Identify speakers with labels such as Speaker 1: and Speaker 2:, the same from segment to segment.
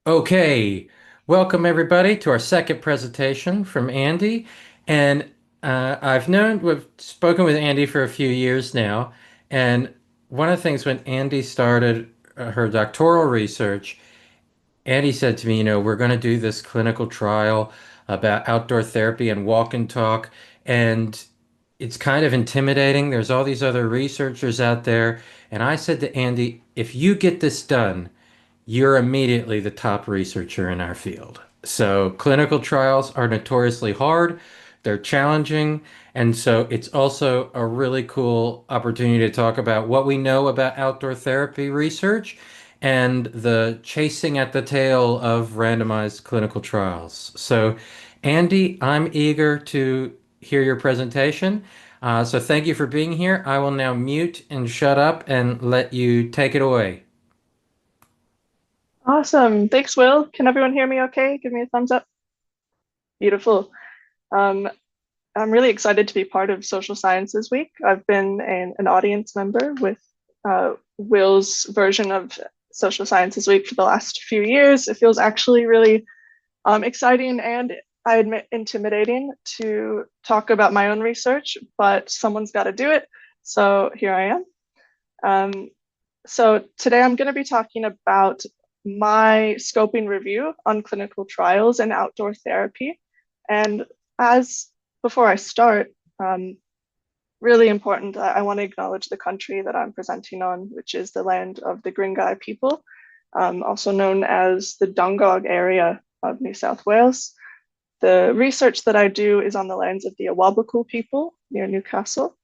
Speaker 1: Okay, welcome everybody to our second presentation from Andy. And we've spoken with Andy for a few years now. And one of the things when Andy started her doctoral research, Andy said to me, we're going to do this clinical trial about outdoor therapy and walk and talk. And it's kind of intimidating. There's all these other researchers out there. And I said to Andy, if you get this done, you're immediately the top researcher in our field. So clinical trials are notoriously hard, they're challenging, and so it's also a really cool opportunity to talk about what we know about outdoor therapy research and the chasing at the tail of randomized clinical trials. So, Andy, I'm eager to hear your presentation. So thank you for being here. I will now mute and shut up and let you take it away.
Speaker 2: Awesome. Thanks, Will. Can everyone hear me okay? Give me a thumbs up. Beautiful. Um, I'm really excited to be part of Social Sciences Week. I've been an audience member with Will's version of Social Sciences Week for the last few years. It feels actually really exciting and, I admit, intimidating to talk about my own research, but someone's got to do it. So here I am. So today I'm going to be talking about my scoping review on clinical trials and outdoor therapy. And as before I start, really important, I want to acknowledge the country that I'm presenting on, which is the land of the Gringai people, also known as the Dungog area of New South Wales. The research that I do is on the lands of the Awabakal people near Newcastle.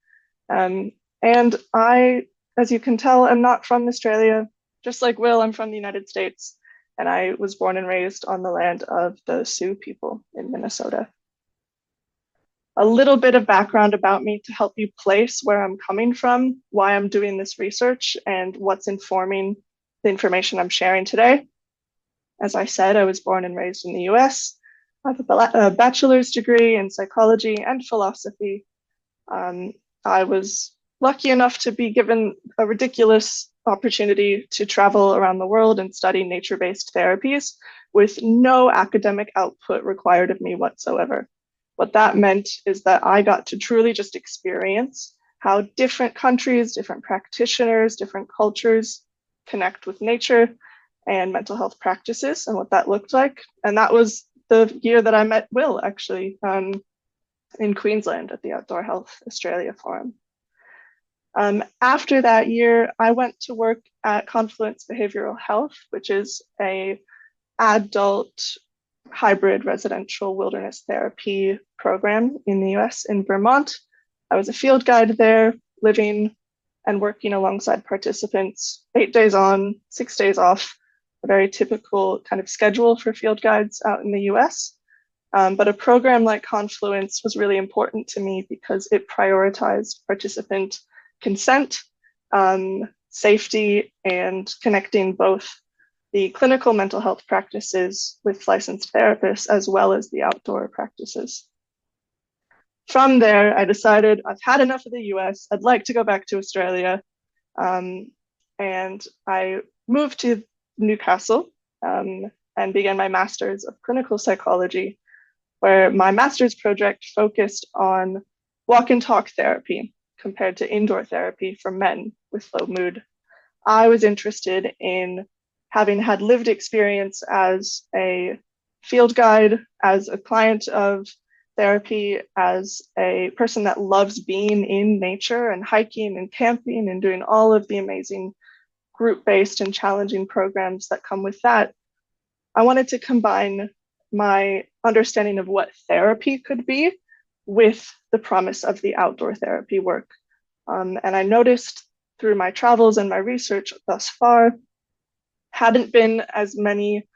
Speaker 2: And I, as you can tell, am not from Australia. Just like Will, I'm from the United States, and I was born and raised on the land of the Sioux people in Minnesota. A little bit of background about me to help you place where I'm coming from, why I'm doing this research, and what's informing the information I'm sharing today. As I said, I was born and raised in the US. I have a bachelor's degree in psychology and philosophy. I was lucky enough to be given a ridiculous opportunity to travel around the world and study nature-based therapies with no academic output required of me whatsoever. What that meant is that I got to truly just experience how different countries, different practitioners, different cultures connect with nature and mental health practices and what that looked like. And that was the year that I met Will, actually, in Queensland at the Outdoor Health Australia Forum. After that year, I went to work at Confluence Behavioral Health, which is a adult hybrid residential wilderness therapy program in the US in Vermont. I was a field guide there, living and working alongside participants 8 days on, 6 days off, a very typical kind of schedule for field guides out in the US. But a program like Confluence was really important to me because it prioritized participant consent, safety, and connecting both the clinical mental health practices with licensed therapists as well as the outdoor practices. From there, I decided I've had enough of the US. I'd like to go back to Australia. And I moved to Newcastle and began my master's of clinical psychology, where my master's project focused on walk and talk therapy compared to indoor therapy for men with low mood. I was interested in having had lived experience as a field guide, as a client of therapy, as a person that loves being in nature and hiking and camping and doing all of the amazing group-based and challenging programs that come with that. I wanted to combine my understanding of what therapy could be with the promise of the outdoor therapy work. And I noticed through my travels and my research thus far, hadn't been as many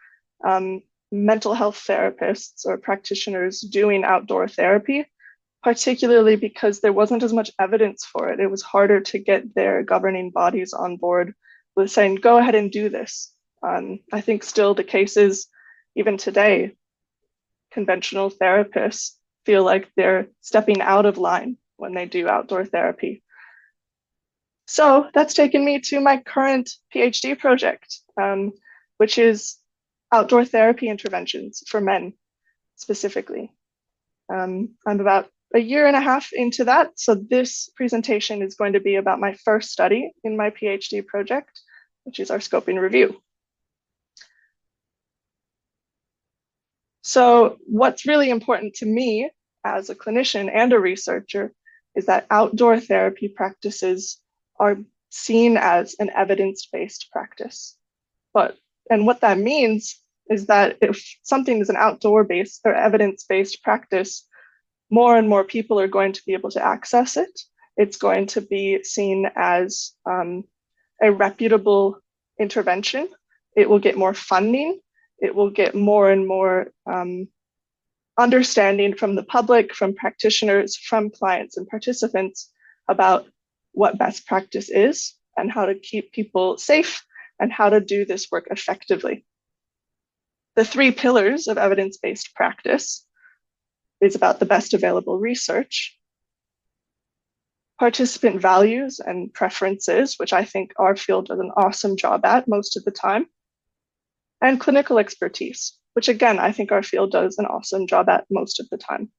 Speaker 2: mental health therapists or practitioners doing outdoor therapy, particularly because there wasn't as much evidence for it. It was harder to get their governing bodies on board with saying, go ahead and do this. I think still the case is, even today, conventional therapists feel like they're stepping out of line when they do outdoor therapy. So that's taken me to my current PhD project, which is outdoor therapy interventions for men specifically. I'm about a year and a half into that, so this presentation is going to be about my first study in my PhD project, which is our scoping review. So what's really important to me as a clinician and a researcher is that outdoor therapy practices are seen as an evidence-based practice. And what that means is that if something is an outdoor-based or evidence-based practice, more and more people are going to be able to access it. It's going to be seen as a reputable intervention. It will get more funding. It will get more and more understanding from the public, from practitioners, from clients and participants about what best practice is and how to keep people safe and how to do this work effectively. The 3 pillars of evidence-based practice is about the best available research, participant values and preferences, which I think our field does an awesome job at most of the time, and clinical expertise, which again, I think our field does an awesome job at most of the time.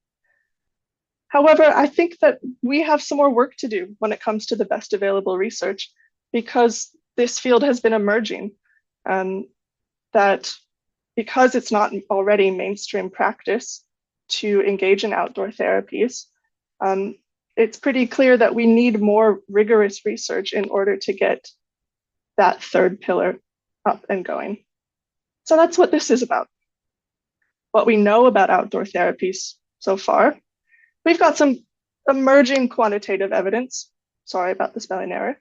Speaker 2: However, I think that we have some more work to do when it comes to the best available research, because this field has been emerging, that because it's not already mainstream practice to engage in outdoor therapies, it's pretty clear that we need more rigorous research in order to get that 3rd pillar up and going. So that's what this is about. What we know about outdoor therapies so far. We've got some emerging quantitative evidence. Sorry about the spelling error.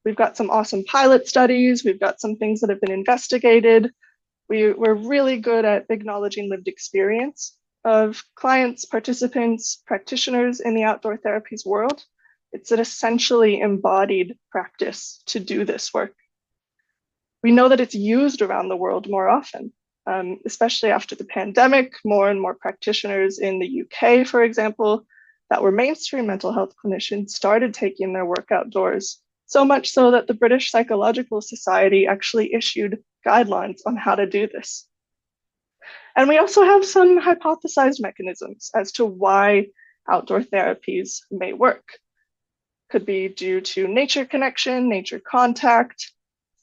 Speaker 2: We've got some awesome pilot studies. We've got some things that have been investigated. We're really good at acknowledging lived experience of clients, participants, practitioners in the outdoor therapies world. It's an essentially embodied practice to do this work. We know that it's used around the world more often, especially after the pandemic. More and more practitioners in the UK, for example, that were mainstream mental health clinicians started taking their work outdoors, so much so that the British Psychological Society actually issued guidelines on how to do this. And we also have some hypothesized mechanisms as to why outdoor therapies may work. Could be due to nature connection, nature contact,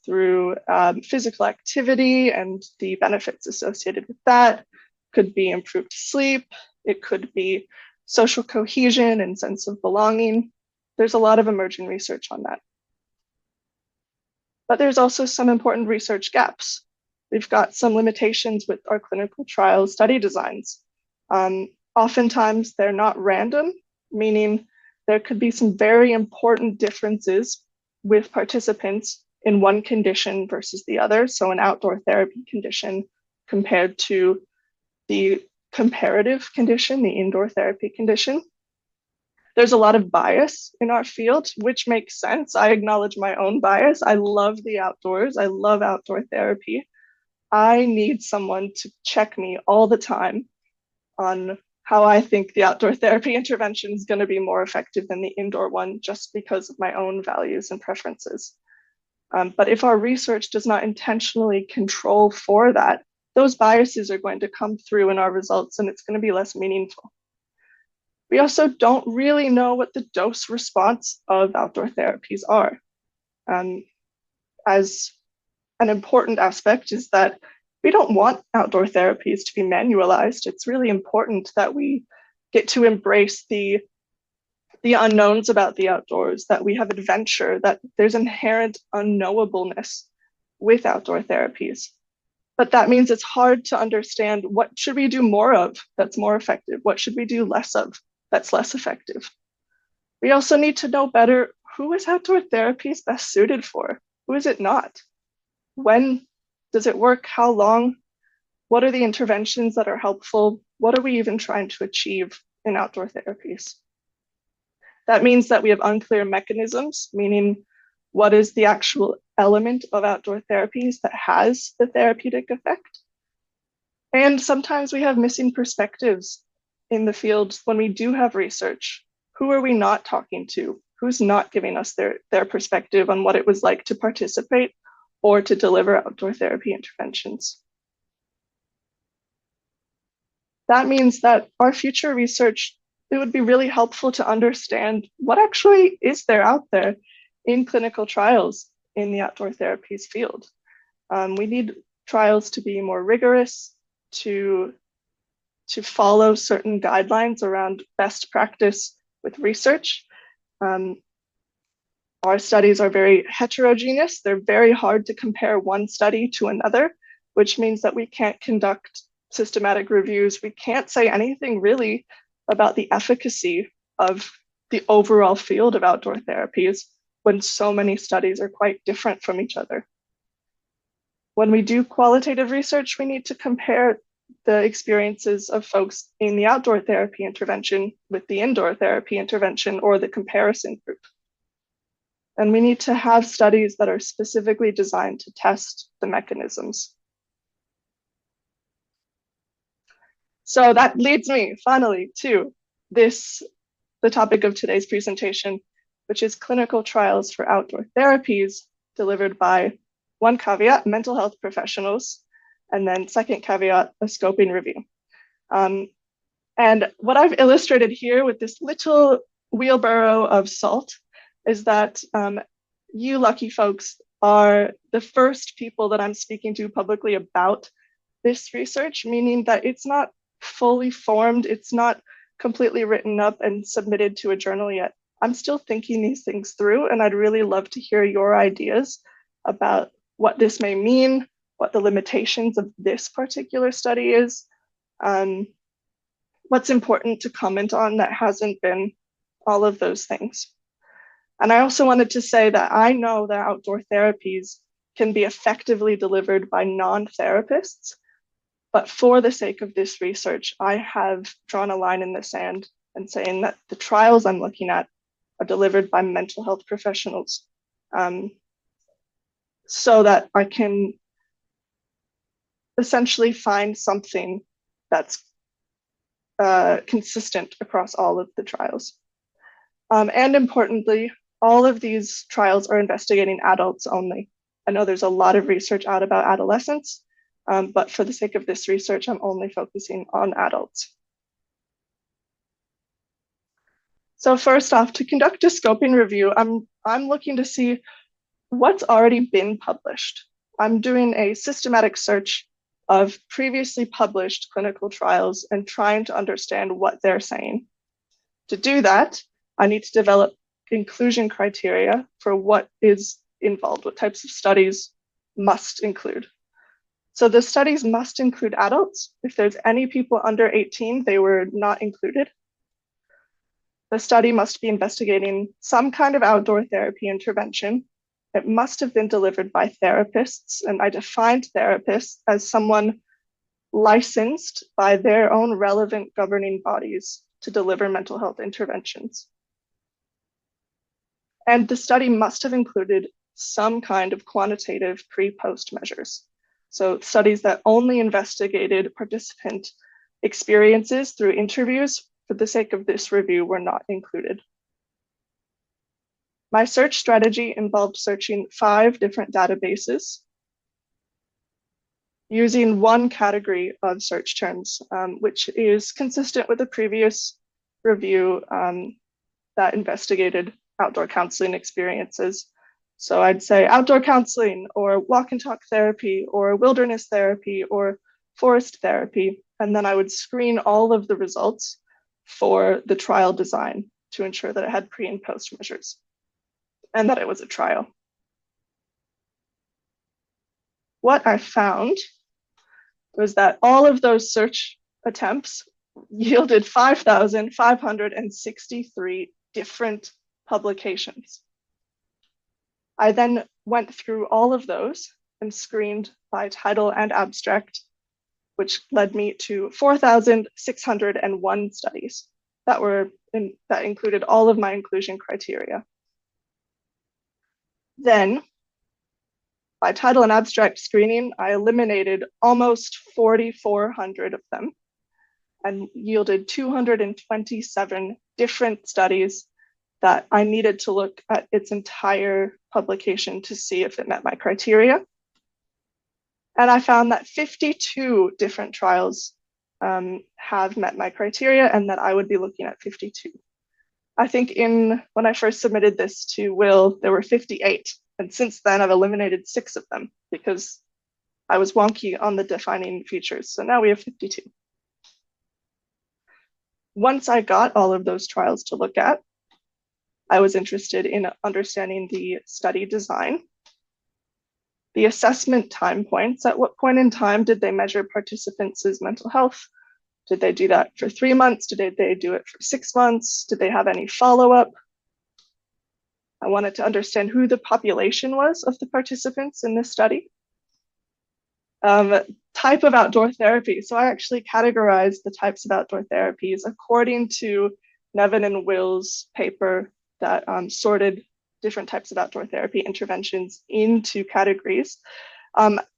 Speaker 2: through physical activity and the benefits associated with that. Could be improved sleep. It could be social cohesion and sense of belonging. There's a lot of emerging research on that. But there's also some important research gaps. We've got some limitations with our clinical trial study designs. Oftentimes they're not random, meaning there could be some very important differences with participants in one condition versus the other. So an outdoor therapy condition compared to the comparative condition, the indoor therapy condition. There's a lot of bias in our field, which makes sense. I acknowledge my own bias. I love the outdoors. I love outdoor therapy. I need someone to check me all the time on how I think the outdoor therapy intervention is going to be more effective than the indoor one, just because of my own values and preferences. But if our research does not intentionally control for that, those biases are going to come through in our results, and it's going to be less meaningful. We also don't really know what the dose response of outdoor therapies are. As an important aspect is that we don't want outdoor therapies to be manualized. It's really important that we get to embrace the unknowns about the outdoors, that we have adventure, that there's inherent unknowableness with outdoor therapies. But that means it's hard to understand what should we do more of that's more effective? What should we do less of that's less effective? We also need to know better who is outdoor therapies best suited for? Who is it not? When does it work? How long? What are the interventions that are helpful? What are we even trying to achieve in outdoor therapies? That means that we have unclear mechanisms, meaning what is the actual element of outdoor therapies that has the therapeutic effect? And sometimes we have missing perspectives in the field when we do have research. Who are we not talking to? Who's not giving us their perspective on what it was like to participate or to deliver outdoor therapy interventions. That means that our future research, it would be really helpful to understand what actually is there out there in clinical trials in the outdoor therapies field. We need trials to be more rigorous, to follow certain guidelines around best practice with research. Our studies are very heterogeneous. They're very hard to compare one study to another, which means that we can't conduct systematic reviews. We can't say anything really about the efficacy of the overall field of outdoor therapies when so many studies are quite different from each other. When we do qualitative research, we need to compare the experiences of folks in the outdoor therapy intervention with the indoor therapy intervention or the comparison group. And we need to have studies that are specifically designed to test the mechanisms. So that leads me finally to the topic of today's presentation, which is clinical trials for outdoor therapies delivered by, one caveat, mental health professionals, and then second caveat, a scoping review. And what I've illustrated here with this little wheelbarrow of salt is that you lucky folks are the first people that I'm speaking to publicly about this research, meaning that it's not fully formed, it's not completely written up and submitted to a journal yet. I'm still thinking these things through, and I'd really love to hear your ideas about what this may mean, what the limitations of this particular study is, what's important to comment on that hasn't been, all of those things. And I also wanted to say that I know that outdoor therapies can be effectively delivered by non-therapists, but for the sake of this research, I have drawn a line in the sand and saying that the trials I'm looking at are delivered by mental health professionals, so that I can essentially find something that's consistent across all of the trials. And importantly, all of these trials are investigating adults only. I know there's a lot of research out about adolescents, but for the sake of this research, I'm only focusing on adults. So first off, to conduct a scoping review, I'm looking to see what's already been published. I'm doing a systematic search of previously published clinical trials and trying to understand what they're saying. To do that, I need to develop inclusion criteria for what is involved, what types of studies must include. So the studies must include adults. If there's any people under 18, they were not included. The study must be investigating some kind of outdoor therapy intervention. It must have been delivered by therapists, and I defined therapists as someone licensed by their own relevant governing bodies to deliver mental health interventions. And the study must have included some kind of quantitative pre-post measures. So studies that only investigated participant experiences through interviews for the sake of this review were not included. My search strategy involved searching 5 different databases using one category of search terms, which is consistent with the previous review that investigated outdoor counseling experiences. So I'd say outdoor counseling or walk and talk therapy or wilderness therapy or forest therapy. And then I would screen all of the results for the trial design to ensure that it had pre and post measures and that it was a trial. What I found was that all of those search attempts yielded 5,563 different publications. I then went through all of those and screened by title and abstract, which led me to 4,601 studies that included all of my inclusion criteria. Then, by title and abstract screening, I eliminated almost 4,400 of them and yielded 227 different studies that I needed to look at its entire publication to see if it met my criteria. And I found that 52 different trials have met my criteria and that I would be looking at 52. I think when I first submitted this to Will, there were 58. And since then, I've eliminated 6 of them because I was wonky on the defining features. So now we have 52. Once I got all of those trials to look at, I was interested in understanding the study design, the assessment time points. At what point in time did they measure participants' mental health? Did they do that for 3 months? Did they do it for 6 months? Did they have any follow-up? I wanted to understand who the population was of the participants in this study. Type of outdoor therapy. So I actually categorized the types of outdoor therapies according to Nevin and Will's paper that sorted different types of outdoor therapy interventions into categories.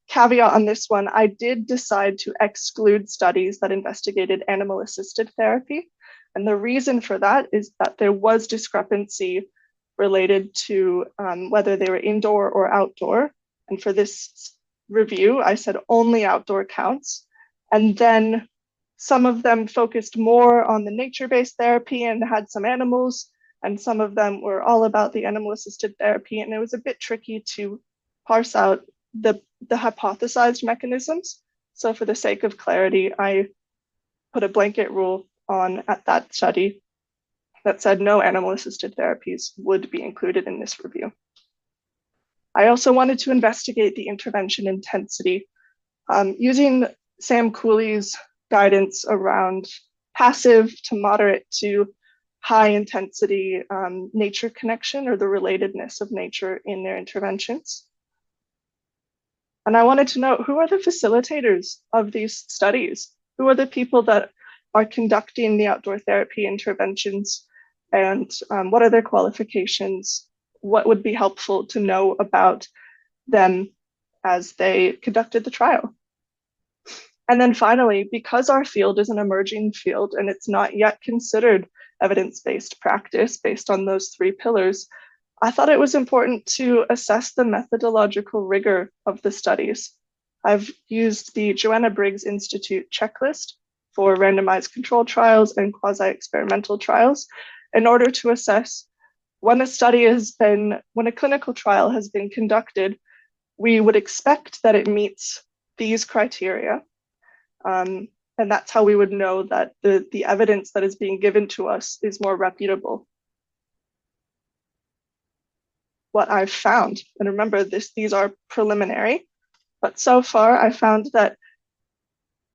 Speaker 2: Caveat on this one, I did decide to exclude studies that investigated animal-assisted therapy. And the reason for that is that there was discrepancy related to whether they were indoor or outdoor. And for this review, I said only outdoor counts. And then some of them focused more on the nature-based therapy and had some animals, and some of them were all about the animal-assisted therapy. And it was a bit tricky to parse out the hypothesized mechanisms. So for the sake of clarity, I put a blanket rule on at that study that said no animal-assisted therapies would be included in this review. I also wanted to investigate the intervention intensity using Sam Cooley's guidance around passive to moderate to high intensity nature connection, or the relatedness of nature in their interventions. And I wanted to know, who are the facilitators of these studies? Who are the people that are conducting the outdoor therapy interventions, and what are their qualifications? What would be helpful to know about them as they conducted the trial? And then finally, because our field is an emerging field and it's not yet considered evidence-based practice based on those 3 pillars, I thought it was important to assess the methodological rigor of the studies. I've used the Joanna Briggs Institute checklist for randomized controlled trials and quasi-experimental trials in order to assess when a clinical trial has been conducted, we would expect that it meets these criteria. And that's how we would know that the evidence that is being given to us is more reputable. What I've found, and remember these are preliminary, but so far I found that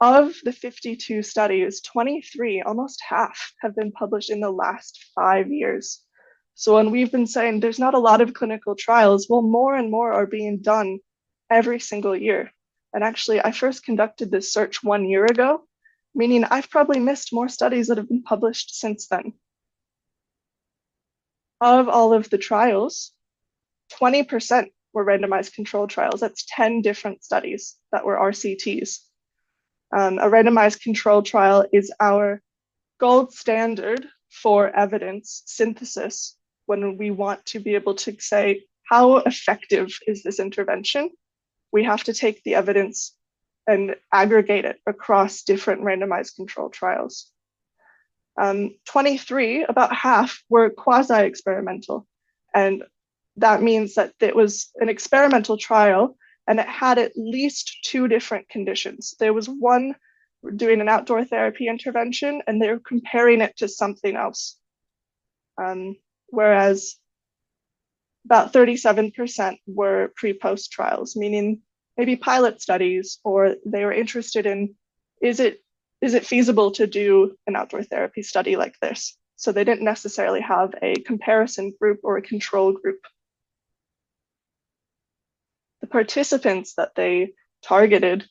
Speaker 2: of the 52 studies, 23, almost half, have been published in the last 5 years. So when we've been saying there's not a lot of clinical trials, well, more and more are being done every single year. And actually, I first conducted this search 1 year ago, meaning I've probably missed more studies that have been published since then. Of all of the trials, 20% were randomized controlled trials. That's 10 different studies that were RCTs. A randomized controlled trial is our gold standard for evidence synthesis when we want to be able to say, how effective is this intervention? We have to take the evidence and aggregate it across different randomized controlled trials. 23, about half, were quasi-experimental. And that means that it was an experimental trial and it had at least 2 different conditions. There was one doing an outdoor therapy intervention and they were comparing it to something else. Whereas about 37% were pre-post trials, meaning maybe pilot studies, or they were interested in, is it feasible to do an outdoor therapy study like this? So they didn't necessarily have a comparison group or a control group. The participants that they targeted,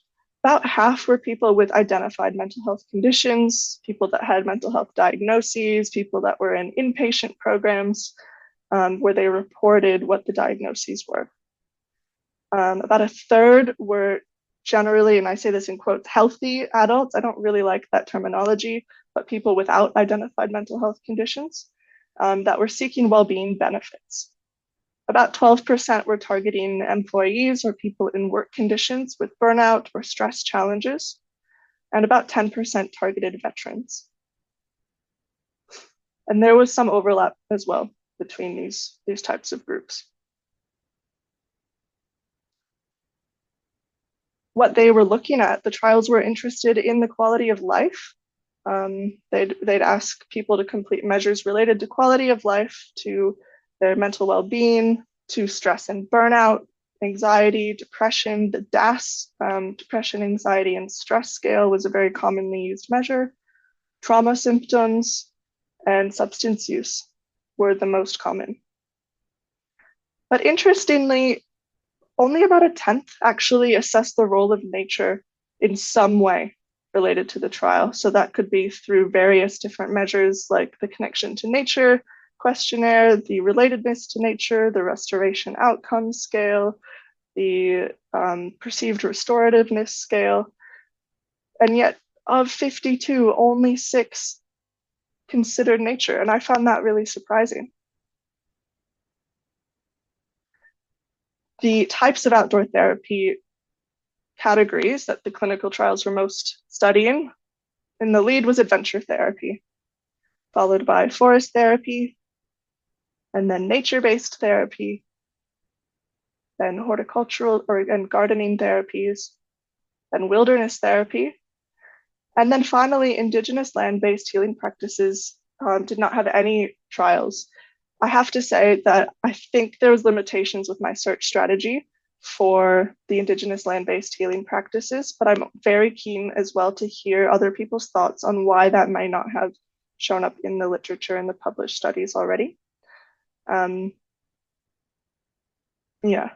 Speaker 2: about half were people with identified mental health conditions, people that had mental health diagnoses, people that were in inpatient programs where they reported what the diagnoses were. About a third were generally, and I say this in quotes, healthy adults. I don't really like that terminology, but people without identified mental health conditions that were seeking well-being benefits. About 12% were targeting employees or people in work conditions with burnout or stress challenges, and about 10% targeted veterans. And there was some overlap as well between these types of groups. What they were looking at, the trials were interested in the quality of life. They'd ask people to complete measures related to quality of life, to their mental well-being, to stress and burnout, anxiety, depression. The DAS, depression, anxiety, and stress scale was a very commonly used measure. Trauma symptoms and substance use were the most common. But interestingly, only about a tenth actually assessed the role of nature in some way related to the trial. So that could be through various different measures like the connection to nature questionnaire, the relatedness to nature, the restoration outcome scale, the perceived restorativeness scale. And yet of 52, only 6 considered nature. And I found that really surprising. The types of outdoor therapy categories that the clinical trials were most studying, in the lead was adventure therapy, followed by forest therapy, and then nature-based therapy, then horticultural and gardening therapies, then wilderness therapy, and then finally indigenous land-based healing practices did not have any trials. I have to say that I think there was limitations with my search strategy for the indigenous land-based healing practices, but I'm very keen as well to hear other people's thoughts on why that might not have shown up in the literature and the published studies already. Yeah.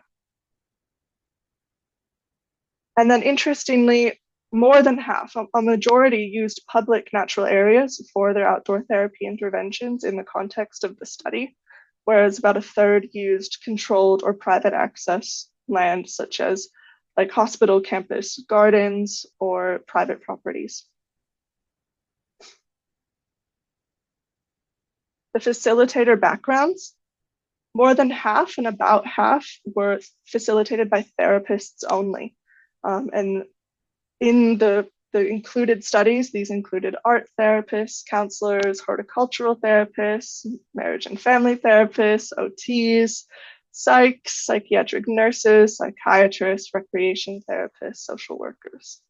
Speaker 2: And then interestingly, more than half, a majority used public natural areas for their outdoor therapy interventions in the context of the study, whereas about a third used controlled or private access land, such as like hospital campus gardens or private properties. The facilitator backgrounds, more than half and about half were facilitated by therapists only. And in the included studies, these included art therapists, counselors, horticultural therapists, marriage and family therapists, OTs, psychs, psychiatric nurses, psychiatrists, recreation therapists, social workers.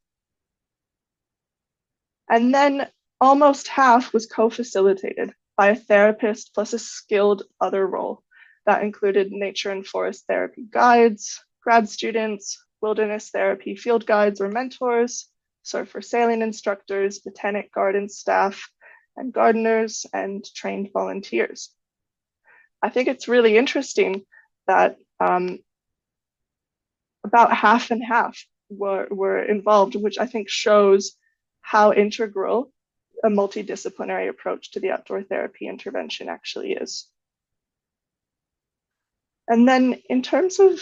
Speaker 2: And then almost half was co-facilitated by a therapist plus a skilled other role. That included nature and forest therapy guides, grad students, wilderness therapy field guides or mentors, surf or sailing instructors, botanic garden staff, and gardeners, and trained volunteers. I think it's really interesting that about half and half were involved, which I think shows how integral a multidisciplinary approach to the outdoor therapy intervention actually is. And then in terms of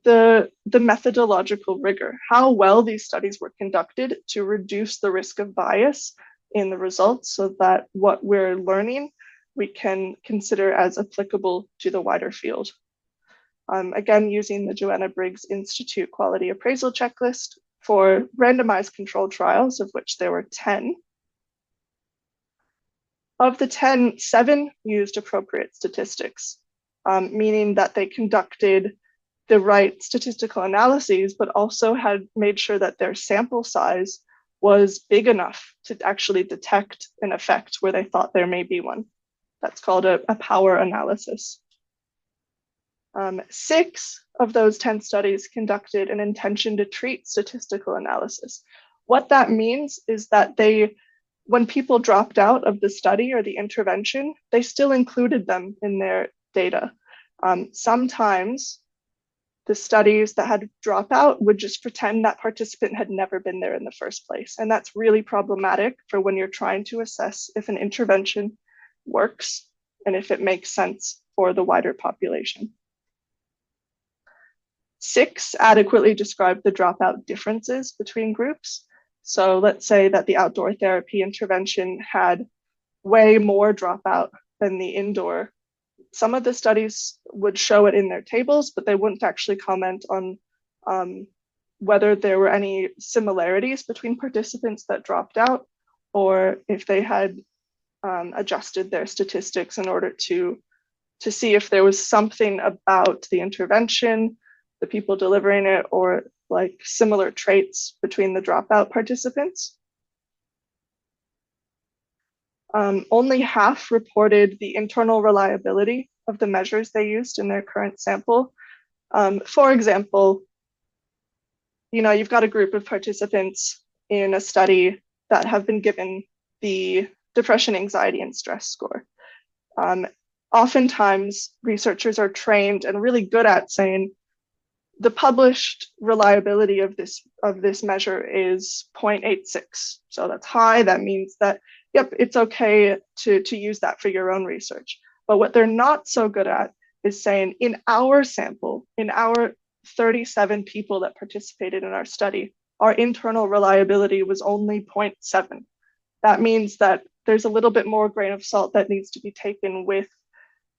Speaker 2: the methodological rigor, how well these studies were conducted to reduce the risk of bias in the results so that what we're learning we can consider as applicable to the wider field. Again, using the Joanna Briggs Institute Quality Appraisal Checklist for randomized controlled trials, of which there were 10. Of the 10, 7 used appropriate statistics, meaning that they conducted the right statistical analyses, but also had made sure that their sample size was big enough to actually detect an effect where they thought there may be one. That's called a power analysis. 6 of those 10 studies conducted an intention to treat statistical analysis. What that means is that when people dropped out of the study or the intervention, they still included them in their data. Sometimes the studies that had dropped out would just pretend that participant had never been there in the first place. And that's really problematic for when you're trying to assess if an intervention works and if it makes sense for the wider population. 6 adequately described the dropout differences between groups. So let's say that the outdoor therapy intervention had way more dropout than the indoor some of the studies would show it in their tables, but they wouldn't actually comment on whether there were any similarities between participants that dropped out, or if they had adjusted their statistics in order to see if there was something about the intervention, the people delivering it, or like similar traits between the dropout participants. Only half reported the internal reliability of the measures they used in their current sample. For example, you've got a group of participants in a study that have been given the depression, anxiety, and stress score. Oftentimes, researchers are trained and really good at saying the published reliability of this measure is 0.86. So that's high. That means that, yep, it's okay to use that for your own research. But what they're not so good at is saying in our sample, in our 37 people that participated in our study, our internal reliability was only 0.7. That means that there's a little bit more grain of salt that needs to be taken with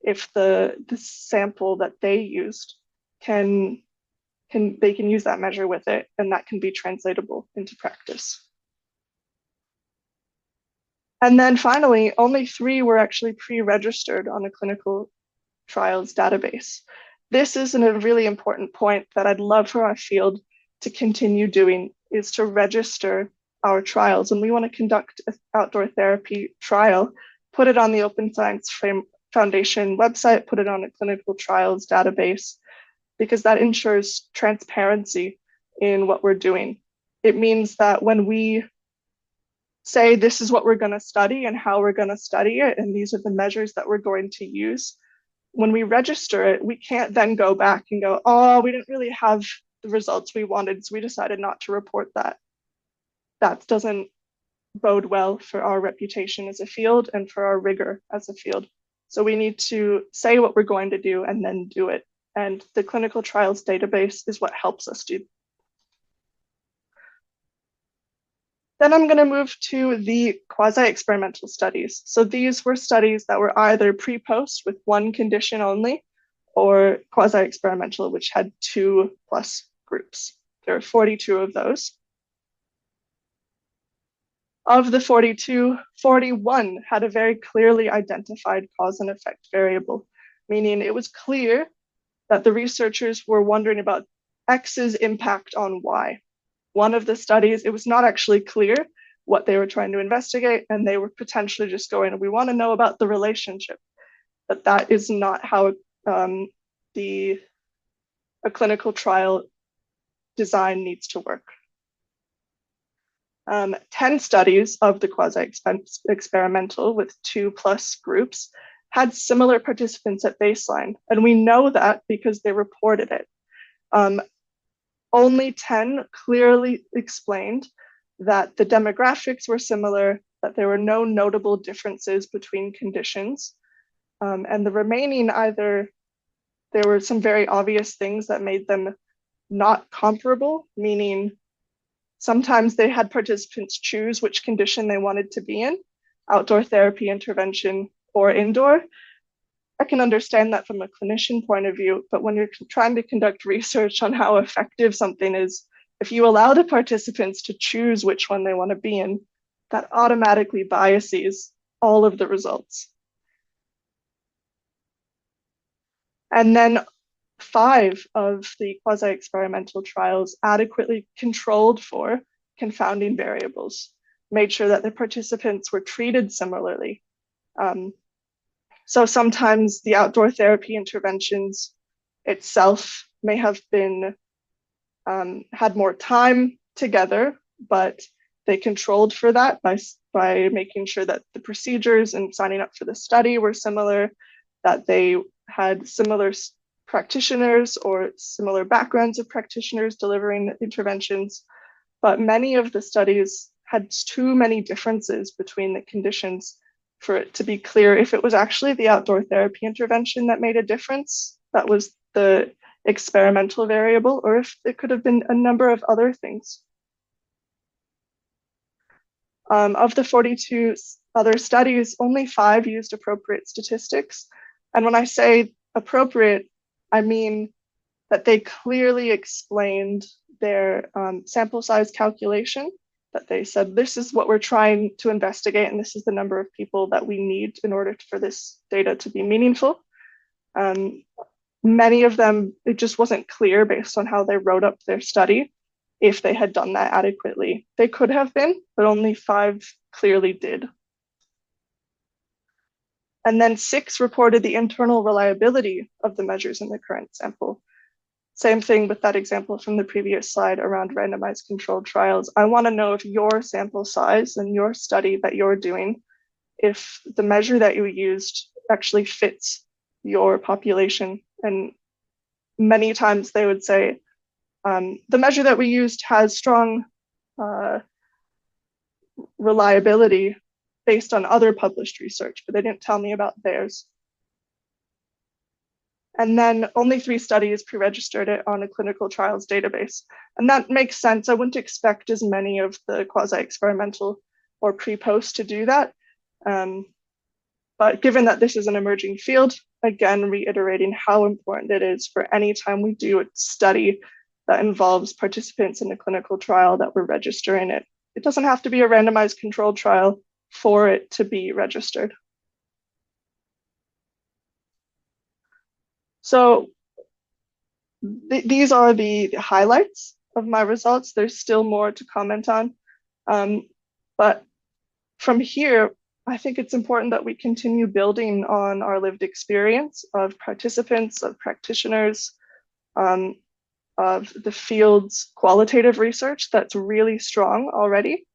Speaker 2: if the sample that they used they can use that measure with it, and that can be translatable into practice. And then finally, only 3 were actually pre-registered on a clinical trials database. This is a really important point that I'd love for our field to continue doing, is to register our trials. When we want to conduct an outdoor therapy trial, put it on the Open Science Foundation website, put it on a clinical trials database, because that ensures transparency in what we're doing. It means that when we say this is what we're going to study and how we're going to study it, and these are the measures that we're going to use, when we register it, we can't then go back and go, oh, we didn't really have the results we wanted, so we decided not to report that. That doesn't bode well for our reputation as a field and for our rigor as a field. So we need to say what we're going to do and then do it. And the clinical trials database is what helps us do. Then I'm going to move to the quasi-experimental studies. So these were studies that were either pre-post with one condition only, or quasi-experimental, which had 2+ groups. There are 42 of those. Of the 42, 41 had a very clearly identified cause and effect variable, meaning it was clear that the researchers were wondering about X's impact on Y. One of the studies, it was not actually clear what they were trying to investigate, and they were potentially just going, we want to know about the relationship. But that is not how a clinical trial design needs to work. 10 studies of the quasi-experimental with 2+ groups had similar participants at baseline. And we know that because they reported it. Only 10 clearly explained that the demographics were similar, that there were no notable differences between conditions. And the remaining, either there were some very obvious things that made them not comparable, meaning sometimes they had participants choose which condition they wanted to be in, outdoor therapy intervention or indoor. I can understand that from a clinician point of view, but when you're trying to conduct research on how effective something is, if you allow the participants to choose which one they want to be in, that automatically biases all of the results. And then 5 of the quasi-experimental trials adequately controlled for confounding variables, made sure that the participants were treated similarly. So sometimes the outdoor therapy interventions itself may have been had more time together, but they controlled for that by making sure that the procedures and signing up for the study were similar, that they had similar practitioners or similar backgrounds of practitioners delivering interventions. But many of the studies had too many differences between the conditions for it to be clear if it was actually the outdoor therapy intervention that made a difference, that was the experimental variable, or if it could have been a number of other things. Of the 42 other studies, only 5 used appropriate statistics. And when I say appropriate, I mean that they clearly explained their sample size calculation, that they said, this is what we're trying to investigate, and this is the number of people that we need in order for this data to be meaningful. Many of them, it just wasn't clear based on how they wrote up their study if they had done that adequately. They could have been, but only 5 clearly did. And then 6 reported the internal reliability of the measures in the current sample. Same thing with that example from the previous slide around randomized controlled trials. I want to know if your sample size and your study that you're doing, if the measure that you used actually fits your population. And many times they would say, the measure that we used has strong reliability based on other published research, but they didn't tell me about theirs. And then only 3 studies pre-registered it on a clinical trials database. And that makes sense. I wouldn't expect as many of the quasi-experimental or pre-post to do that. But given that this is an emerging field, again, reiterating how important it is for any time we do a study that involves participants in a clinical trial that we're registering it. It doesn't have to be a randomized controlled trial for it to be registered. So these are the highlights of my results. There's still more to comment on. But from here, I think it's important that we continue building on our lived experience of participants, of practitioners, of the field's qualitative research that's really strong already.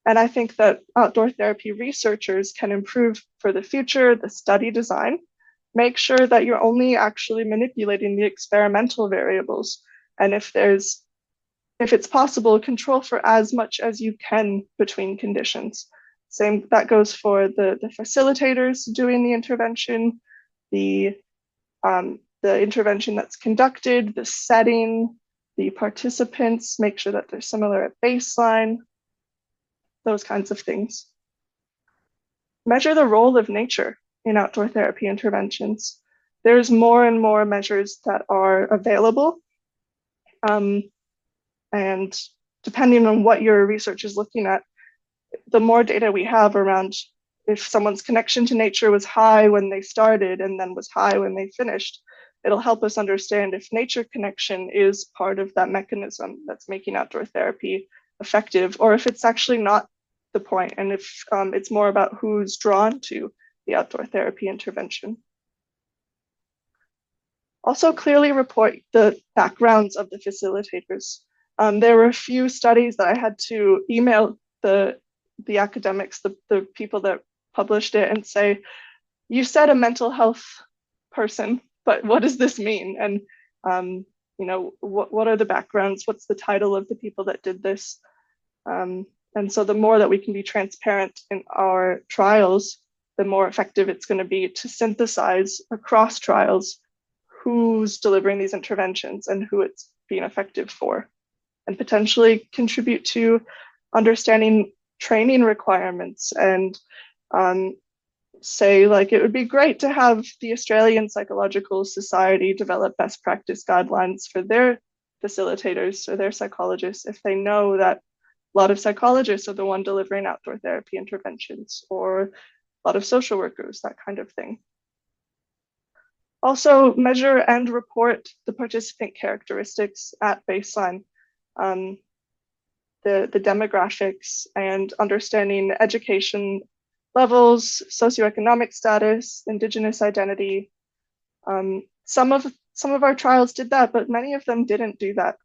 Speaker 2: And I think that outdoor therapy researchers can improve for the future, the study design, make sure that you're only actually manipulating the experimental variables. And if it's possible, control for as much as you can between conditions. Same, that goes for the facilitators doing the intervention, the intervention that's conducted, the setting, the participants, make sure that they're similar at baseline, those kinds of things. Measure the role of nature in outdoor therapy interventions. There's more and more measures that are available. And depending on what your research is looking at, the more data we have around if someone's connection to nature was high when they started and then was high when they finished, it'll help us understand if nature connection is part of that mechanism that's making outdoor therapy effective, or if it's actually not the point, and if it's more about who's drawn to the outdoor therapy intervention. Also clearly report the backgrounds of the facilitators. There were a few studies that I had to email the academics, the people that published it, and say, you said a mental health person, but what does this mean? And what are the backgrounds? What's the title of the people that did this? And so the more that we can be transparent in our trials, the more effective it's going to be to synthesize across trials who's delivering these interventions and who it's being effective for, and potentially contribute to understanding training requirements and say, like, it would be great to have the Australian Psychological Society develop best practice guidelines for their facilitators or their psychologists if they know that a lot of psychologists are the one delivering outdoor therapy interventions, or a lot of social workers, that kind of thing. Also, measure and report the participant characteristics at baseline, the demographics, and understanding education levels, socioeconomic status, Indigenous identity. Some of our trials did that, but many of them didn't do that.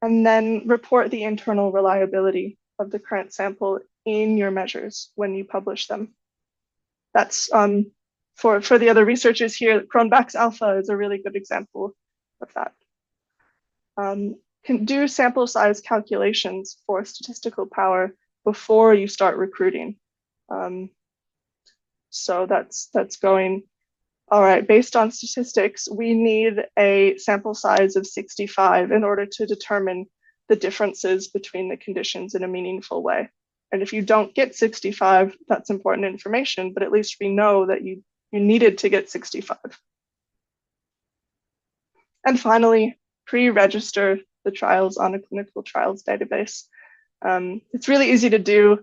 Speaker 2: And then report the internal reliability of the current sample in your measures when you publish them. That's for the other researchers here, Cronbach's alpha is a really good example of that. Can do sample size calculations for statistical power before you start recruiting. So that's going, all right, based on statistics, we need a sample size of 65 in order to determine the differences between the conditions in a meaningful way. And if you don't get 65, that's important information, but at least we know that you needed to get 65. And finally, pre-register the trials on a clinical trials database. It's really easy to do.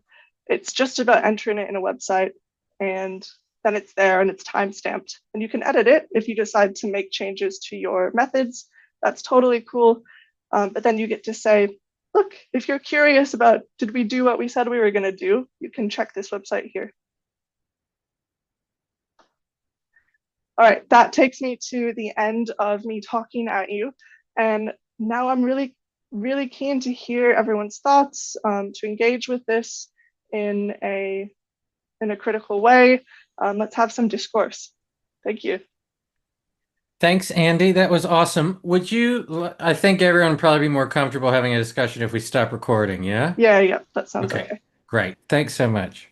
Speaker 2: It's just about entering it in a website, and then it's there and it's time-stamped. And you can edit it if you decide to make changes to your methods. That's totally cool. But then you get to say, look, if you're curious about, did we do what we said we were going to do, you can check this website here. All right, that takes me to the end of me talking at you. And now I'm really, really keen to hear everyone's thoughts, to engage with this in a critical way. Let's have some discourse. Thank you.
Speaker 1: Thanks, Andy. That was awesome. I think everyone would probably be more comfortable having a discussion if we stop recording, yeah?
Speaker 2: Yeah, that sounds
Speaker 1: Okay,
Speaker 2: okay.
Speaker 1: great. Thanks so much.